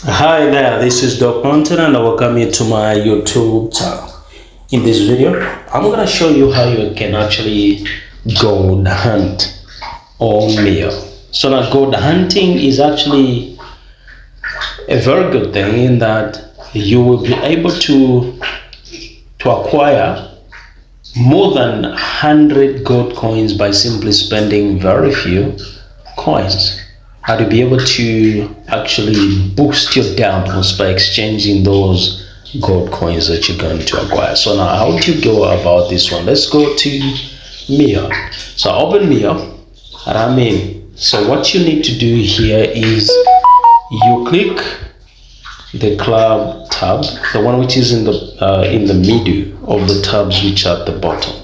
Hi there, this is Doc Mountain and I welcome you to my YouTube channel. In this video, I'm gonna show you how you can actually gold hunt on Meyo. So now gold hunting is actually a very good thing in that you will be able to acquire more than 100 gold coins by simply spending very few coins. How to be able to actually boost your downloads by exchanging those gold coins that you're going to acquire. So now how do you go about this one? Let's go to Meyo. So open Meyo and I'm in. So what you need to do here is you click the club tab, the one which is in the middle of the tabs which are at the bottom.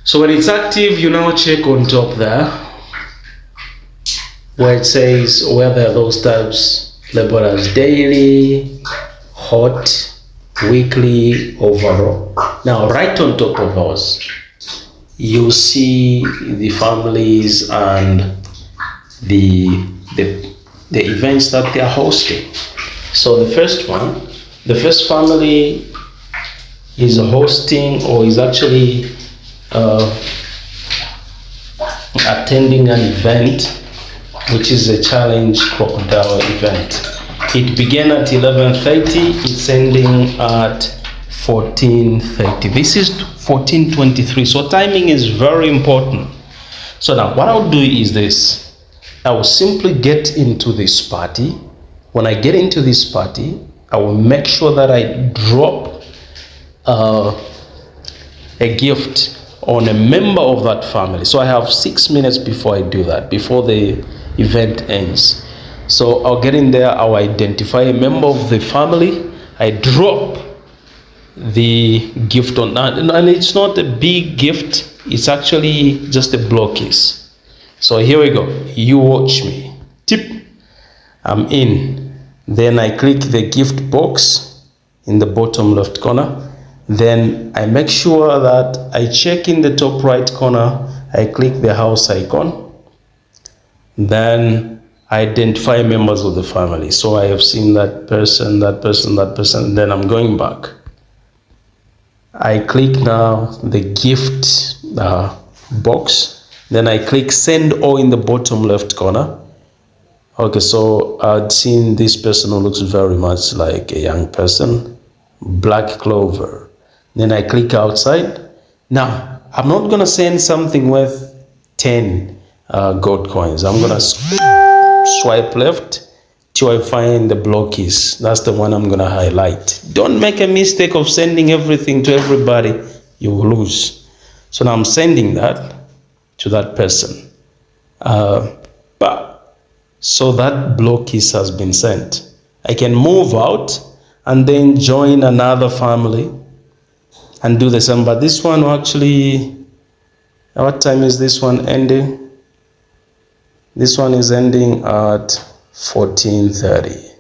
So when it's active, you now check on top there where it says whether those tabs labeled as daily, hot, weekly, overall. Now right on top of those, you'll see the families and the events that they are hosting. So the first one, the first family is hosting or is actually attending an event which is a challenge crocodile event. It began at 11:30, it's ending at 14:30. This is 14:23, so timing is very important. So now what I'll do is this. I will simply get into this party. When I get into this party, I will make sure that I drop a gift on a member of that family. So I have 6 minutes before I do that, before the event ends. So I'll get in there, I'll identify a member of the family, I drop the gift on that, and it's not a big gift, it's actually just a block case. So here we go, you watch me. Tip, I'm in. Then I click the gift box in the bottom left corner. Then I make sure that I check in the top right corner, I click the house icon. Then I identify members of the family. So I have seen that person, that person, that person. Then I'm going back. I click now the gift box. Then I click send all in the bottom left corner. Okay, so I've seen this person who looks very much like a young person. Black clover. Then I click outside. Now, I'm not going to send something worth 10 gold coins. I'm going to swipe left till I find the block keys. That's the one I'm going to highlight. Don't make a mistake of sending everything to everybody. You will lose. So now I'm sending that to that person. So that block keys has been sent. I can move out and then join another family and do the same. But this one actually, what time is this one ending? This one is ending at 14:30.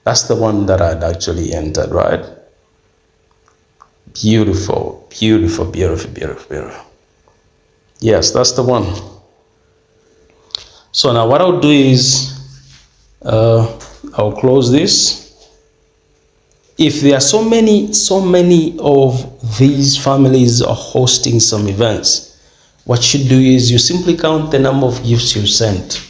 That's the one that I'd actually entered, right? Beautiful, beautiful, beautiful, beautiful, beautiful. Yes, that's the one. So now what I'll do is I'll close this. If there are so many of these families are hosting some events, what you do is you simply count the number of gifts you sent.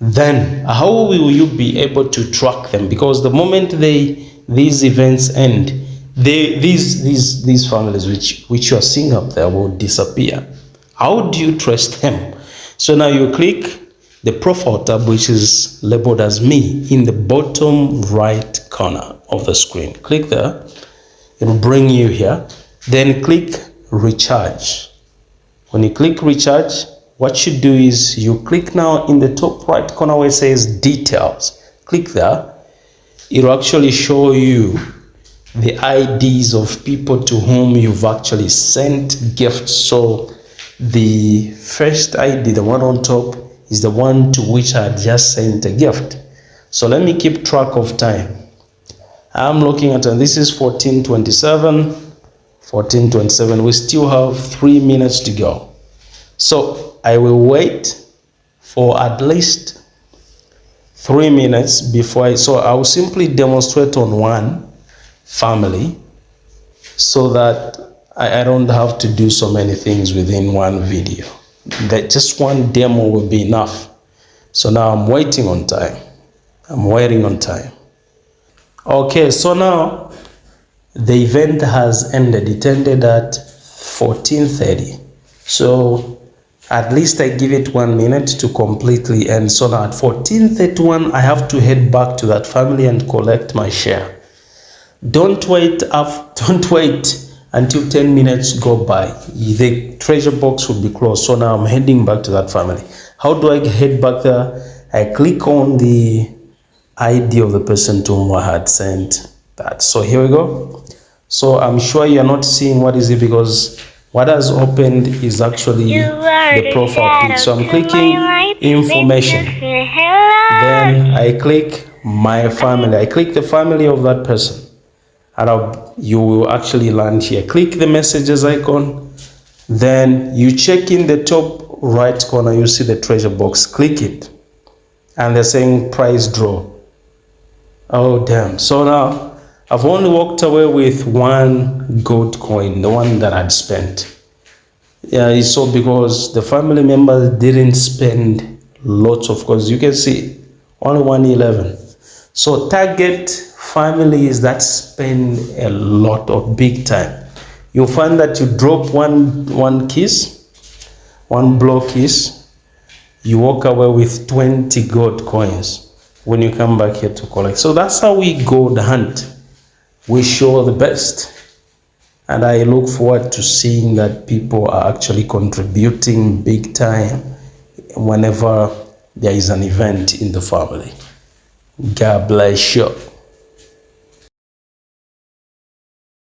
Then how will you be able to track them? Because the moment these events end, these families which you are seeing up there will disappear. How do you trace them? So now you click the profile tab, which is labeled as me, in the bottom right corner of the screen. Click there, it will bring you here. Then click recharge. When you click recharge, what you do is you click now in the top right corner where it says details. Click there. It will actually show you the IDs of people to whom you've actually sent gifts. So the first ID, the one on top, is the one to which I just sent a gift. So let me keep track of time. I'm looking at, this is 14:27, 14:27. We still have 3 minutes to go. So I will wait for at least 3 minutes before so I'll simply demonstrate on one family so that I don't have to do so many things within one video. That just one demo will be enough. So now I'm waiting on time. Okay, so now the event has ended. It ended at 14:30. So at least I give it 1 minute to completely end. So now at 14:31, I have to head back to that family and collect my share. Don't wait until 10 minutes go by. The treasure box will be closed. So now I'm heading back to that family. How do I head back there? I click on the ID of the person to whom I had sent that. So here we go. So I'm sure you're not seeing what is it because what has opened is actually the profile pic. So I'm clicking information. Then I click my family. I click the family of that person. And you will actually land here. Click the messages icon. Then you check in the top right corner. You see the treasure box. Click it. And they're saying prize draw. Oh damn. So now I've only walked away with one gold coin, the one that I'd spent. Yeah, it's so because the family members didn't spend lots of coins. You can see only 111. So target families that spend a lot of big time. You'll find that you drop one block kiss, you walk away with 20 gold coins when you come back here to collect. So that's how we gold hunt. We show the best. And I look forward to seeing that people are actually contributing big time whenever there is an event in the family. God bless you.